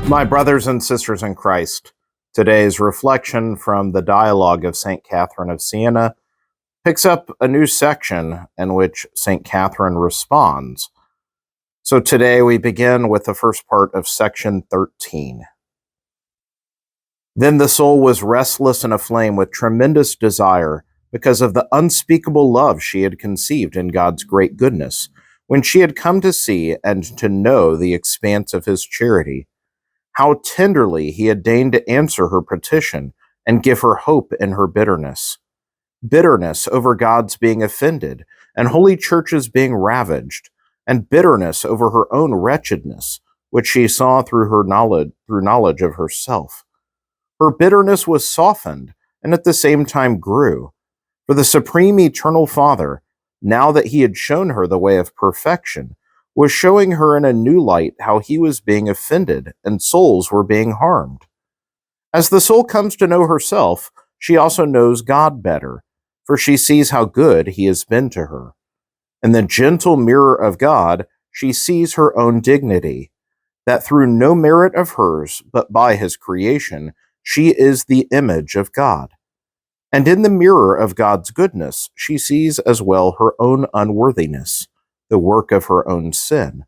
My brothers and sisters in Christ, today's reflection from the dialogue of St. Catherine of Siena picks up a new section in which St. Catherine responds. So today we begin with the first part of section 13. Then the soul was restless and aflame with tremendous desire because of the unspeakable love she had conceived in God's great goodness, when she had come to see and to know the expanse of his charity. How tenderly he had deigned to answer her petition and give her hope in her bitterness. Bitterness over God's being offended and holy churches being ravaged, and bitterness over her own wretchedness, which she saw through knowledge of herself. Her bitterness was softened and at the same time grew, for the Supreme Eternal Father, now that he had shown her the way of perfection, was showing her in a new light how he was being offended and souls were being harmed. As the soul comes to know herself, she also knows God better, for she sees how good he has been to her. In the gentle mirror of God, she sees her own dignity, that through no merit of hers, but by his creation, she is the image of God. And in the mirror of God's goodness, she sees as well her own unworthiness, the work of her own sin.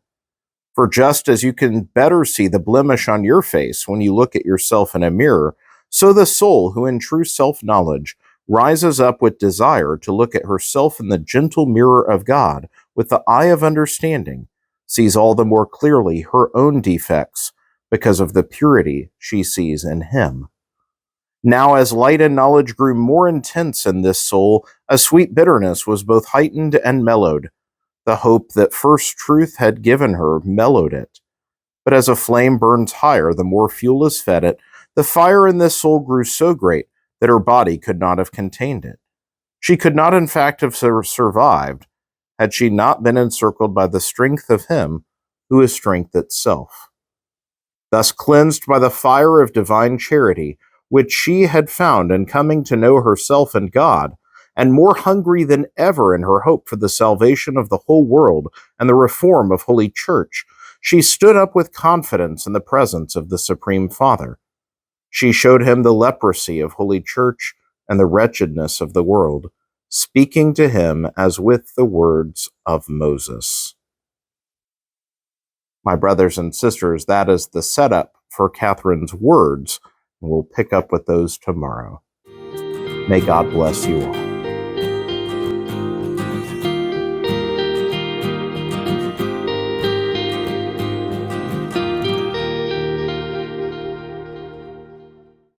For just as you can better see the blemish on your face when you look at yourself in a mirror, so the soul who in true self-knowledge rises up with desire to look at herself in the gentle mirror of God with the eye of understanding, sees all the more clearly her own defects because of the purity she sees in him. Now as light and knowledge grew more intense in this soul, a sweet bitterness was both heightened and mellowed. The hope that first truth had given her mellowed it. But as a flame burns higher, the more fuel is fed it, the fire in this soul grew so great that her body could not have contained it. She could not in fact have survived had she not been encircled by the strength of him who is strength itself. Thus cleansed by the fire of divine charity, which she had found in coming to know herself and God, and more hungry than ever in her hope for the salvation of the whole world and the reform of Holy Church, she stood up with confidence in the presence of the Supreme Father. She showed him the leprosy of Holy Church and the wretchedness of the world, speaking to him as with the words of Moses. My brothers and sisters, that is the setup for Catherine's words, and we'll pick up with those tomorrow. May God bless you all.